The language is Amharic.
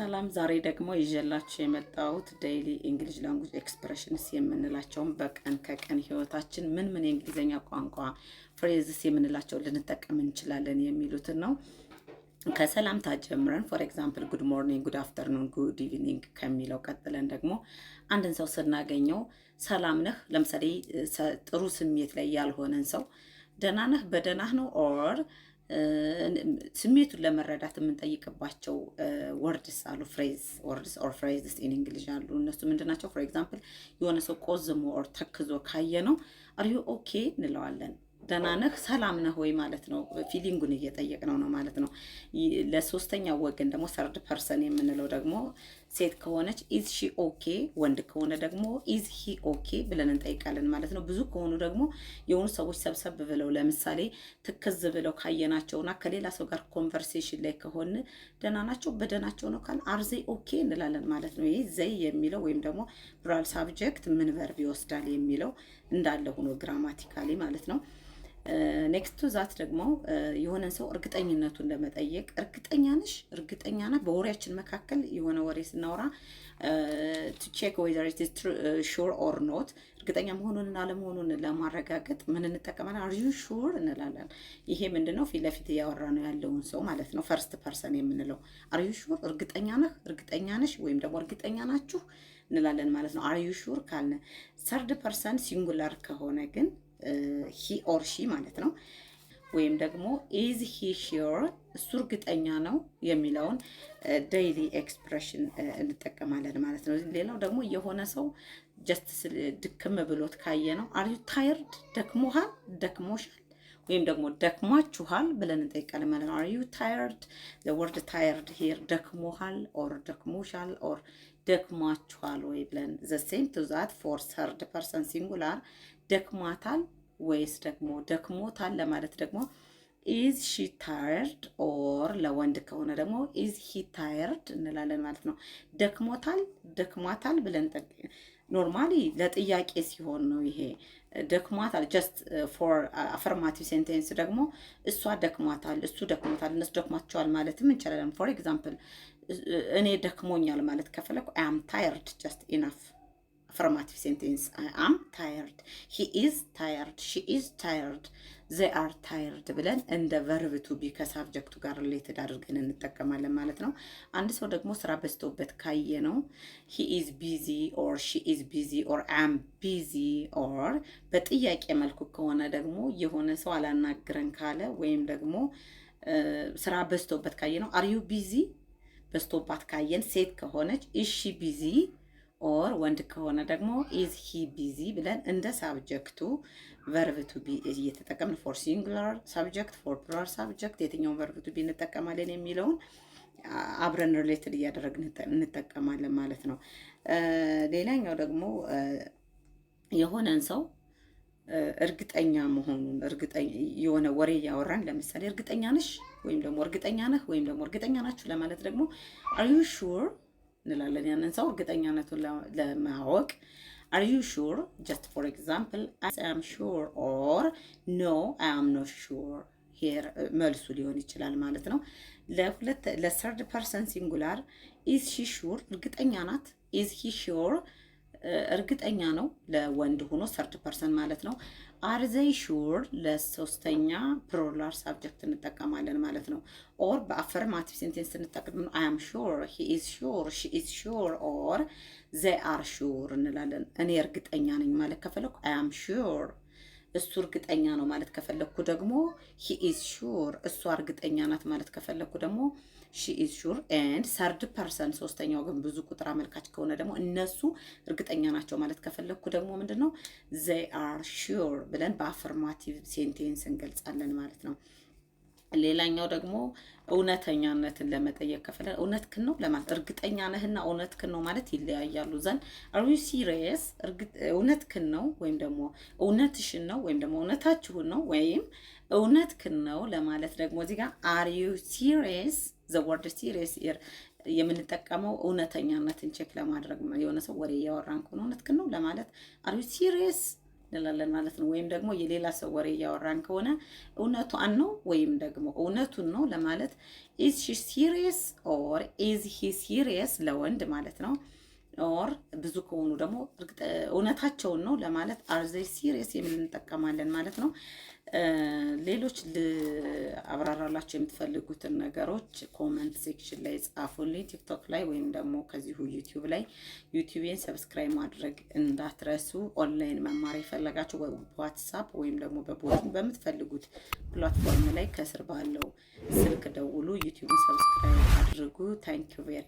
ሰላም ዛሬ ደግሞ ይዤላችሁ የመጣሁት ዴይሊ እንግሊሽ ላንጉጅ ኤክስፕሬሽንስ የምንላቸውን በቀን ከቀን ህይወታችን ምን የእንግሊዘኛ ቋንቋ ፍሬዝስ የምንላቸው ልንጠቀም እንችላለን የሚሉትን ነው። ከሰላምታ ጀምረን ፎር ኤግዛምፕል ጉድ ሞርኒንግ፣ ጉድ አፍተርኑን፣ ጉድ ኢቭኒንግ ከሚለው ቀጥለን ደግሞ አንድን ሰው ስናገኘው ሰላም ነህ፣ ለምሳሌ ጥሩ ስሜት ላይ ያልሆነን ሰው ደህና ነህ፣ በደህናህ ነው ኦር ስሜቱን ለመረዳት የምንጠይቅባቸው ወርድስ አሉ፣ ፍሬዝ ወርድስ ኦር ፍሬዝስ ኢን እንግሊሽ አሉ። እነሱ ምንድናቸው? ፎር ኤግዛምፕል የሆነ ሰው ቆዝሞ ኦር ተክዞ ካየ ነው አር ዩ ኦኬ እንለዋለን። ደህና ነህ፣ ሰላም ነህ ወይ ማለት ነው። ፊሊንጉን እየጠየቅነው ነው ማለት ነው። ለሶስተኛ ወገን ደግሞ ሰርድ ፐርሰን የምንለው ደግሞ ሴት ከሆነች ኢዝ ሺ ኦኬ፣ ወንድ ከሆነ ደግሞ ኢዝ ሂ ኦኬ ብለን እንጠይቃለን ማለት ነው። ብዙ ከሆኑ ደግሞ የሆኑ ሰዎች ሰብሰብ ብለው ለምሳሌ ትክዝ ብለው ካየናቸውና ከሌላ ሰው ጋር ኮንቨርሴሽን ላይ ከሆነ ደህና ናቸው በደህናቸው ነው ካል አር ዘይ ኦኬ እንላለን ማለት ነው። ይሄ ዘይ የሚለው ወይም ደግሞ ፕሉራል ሳብጀክት ምን ቨርብ ይወስዳል የሚለው እንዳለ ሆኖ ግራማቲካሊ ማለት ነው። ኔክስት ቱ ዛት ደግሞ የሆነን ሰው እርግጠኝነቱን ለመጠየቅ እርግጠኛ ነሽ፣ እርግጠኛ ነህ። በወሬያችን መካከል የሆነ ወሬ ስናወራ ቱ ቼክ ዌዘር ኢት ኢዝ ሹር ኦር ኖት፣ እርግጠኛ መሆኑንና አለመሆኑን ለማረጋገጥ ምን እንጠቀማለን? አር ዩ ሹር እንላለን። ይሄ ምንድነው? ፊት ለፊት እያወራ ነው ያለውን ሰው ማለት ነው። ፈርስት ፐርሰን የምንለው አር ዩ ሹር፣ እርግጠኛ ነህ፣ እርግጠኛ ነሽ፣ ወይም ደግሞ እርግጠኛ ናችሁ እንላለን ማለት ነው። አር ዩ ሹር ካልነ ሰርድ ፐርሰን ሲንጉላር ከሆነ ግን ሂ ኦር ሺ ማለት ነው። ወይም ደግሞ ኢዝ ሂ ሹር፣ እሱ እርግጠኛ ነው የሚለውን ዴይሊ ኤክስፕሬሽን እንጠቀማለን ማለት ነው። ሌላው ደግሞ የሆነ ሰው ጀስት ድክም ብሎት ካየ ነው አር ዩ ታይርድ፣ ደክሞሃል፣ ደክሞሻል ወይም ደግሞ ደክሟችኋል ብለን እንጠይቃለን ማለት ነው። አር ዩ ታይርድ፣ ዘ ወርድ ታይርድ ሄር ደክሞሃል ኦር ደክሞሻል ኦር ደክሟችኋል ወይ ብለን ዘ ሴም ቱ ዛት ፎር ሰርድ ፐርሰን ሲንጉላር ደክሟታል ወይስ ደግሞ ደክሞታል ለማለት ደግሞ ኢዝ ሺ ታየርድ ኦር ለወንድ ከሆነ ደግሞ ኢዝ ሂ ታየርድ እንላለን ማለት ነው። ደክሞታል፣ ደክሟታል ብለን ኖርማሊ ለጥያቄ ሲሆን ነው ይሄ ደክሟታል። ጀስት ፎር አፈርማቲቭ ሴንቴንስ ደግሞ እሷ ደክሟታል፣ እሱ ደክሞታል፣ እነሱ ደክሟቸዋል ማለትም እንችላለን። ፎር ኤግዛምፕል እኔ ደክሞኛል ማለት ከፈለኩ አይ አም ታየርድ ጀስት ኢናፍ affirmative sentence. I am tired, he is tired, she is tired, they are tired ብለን እንደ verb to be ከሳብጀክቱ ጋር ሪሌትድ አድርገን እንጠቀማለን ማለት ነው። አንድ ሰው ደግሞ ስራ በዝቶበት ካየ ነው he is busy or she is busy or I am busy or በጥያቄ መልኩ ከሆነ ደግሞ የሆነ ሰው አላናግረን ካለ ወይም ደግሞ ስራ በዝቶበት ካየ ነው are you busy፣ በዝቶባት ካየን ሴት ከሆነች is she busy ኦር ወንድ ከሆነ ደግሞ ኢዝ ሂ ቢዚ ብለን እንደ ሳብጀክቱ ቨርብ ቱ ቢ እየተጠቀምን ፎር ሲንጉላር ሳብጀክት ፎር ፕሉራል ሳብጀክት የትኛውን ቨርብ ቱ ቢ እንጠቀማለን የሚለውን አብረን ሪሌትድ እያደረግን እንጠቀማለን ማለት ነው። ሌላኛው ደግሞ የሆነን ሰው እርግጠኛ መሆኑን የሆነ ወሬ እያወራን ለምሳሌ እርግጠኛ ነሽ ወይም ደግሞ እርግጠኛ ነህ ወይም ደግሞ እርግጠኛ ናችሁ ለማለት ደግሞ አር ዩ ሹር እንላለን። ያንን ሰው እርግጠኛነቱን ለማወቅ አር ዩ ሹር ጀስት ፎር ኤግዛምፕል አይ አም ሹር ኦር ኖ አይ አም ኖት ሹር ሄር መልሱ ሊሆን ይችላል ማለት ነው። ለሰርድ ፐርሰን ሲንጉላር ኢዝ ሺ ሹር፣ እርግጠኛ ናት። ኢዝ ሂ ሹር፣ እርግጠኛ ነው ለወንድ ሆኖ ሰርድ ፐርሰን ማለት ነው። አር ዘይ ሹር ለሶስተኛ ፕሉራል ሳብጀክት እንጠቀማለን ማለት ነው። ኦር በአፈርማቲቭ ሴንቴንስ እንጠቀም አይ አም ሹር፣ ሂ ኢዝ ሹር፣ ሺ ኢዝ ሹር ኦር ዘይ አር ሹር እንላለን። እኔ እርግጠኛ ነኝ ማለት ከፈለኩ አይ አም ሹር፣ እሱ እርግጠኛ ነው ማለት ከፈለኩ ደግሞ ሂ ኢዝ ሹር፣ እሷ እርግጠኛ ናት ማለት ከፈለኩ ደግሞ ሺ ኢዝ ሹር። ኤንድ ሰርድ ፐርሰን ሶስተኛው ግን ብዙ ቁጥር አመልካች ከሆነ ደግሞ እነሱ እርግጠኛ ናቸው ማለት ከፈለኩ ደግሞ ምንድነው ዘይ አር ሹር ብለን በአፈርማቲቭ ሴንቴንስ እንገልጻለን ማለት ነው። ሌላኛው ደግሞ እውነተኛነትን ለመጠየቅ ከፈለን እውነትክን ነው ለማለት እርግጠኛ ነህና እውነትክን ነው ማለት ይለያያሉ። ዘን አር ዩ ሲሪየስ፣ እውነትክን ነው ወይም ደግሞ እውነትሽን ነው ወይም ደግሞ እውነታችሁን ነው ወይም እውነትክን ነው ለማለት ደግሞ እዚህ ጋር አር ዩ ሲሪየስ፣ ዘ ወርድ ሲሪየስ የምንጠቀመው እውነተኛነትን ቼክ ለማድረግ የሆነ ሰው ወሬ እያወራን ከሆነ እውነትክን ነው ለማለት አር ዩ ሲሪየስ እንላለን ማለት ነው። ወይም ደግሞ የሌላ ሰው ወሬ እያወራን ከሆነ እውነቷን ነው ወይም ደግሞ እውነቱን ነው ለማለት ኢዝ ሺ ሲሪየስ ኦር ኢዝ ሂ ሲሪየስ ለወንድ ማለት ነው። ኦር ብዙ ከሆኑ ደግሞ እውነታቸውን ነው ለማለት አር ዘይ ሲሪየስ የሚል እንጠቀማለን ማለት ነው። ሌሎች አብራራላችሁ የምትፈልጉትን ነገሮች ኮመንት ሴክሽን ላይ ጻፉልኝ፣ ቲክቶክ ላይ ወይም ደግሞ ከዚሁ ዩቲዩብ ላይ። ዩቲዩብን ሰብስክራይብ ማድረግ እንዳትረሱ። ኦንላይን መማር የፈለጋችሁ በዋትሳፕ ወይም ደግሞ በቦቲንግ በምትፈልጉት ፕላትፎርም ላይ ከስር ባለው ስልክ ደውሉ። ዩቲዩብን ሰብስክራይብ አድርጉ። ታንክ ዩ ቬሪ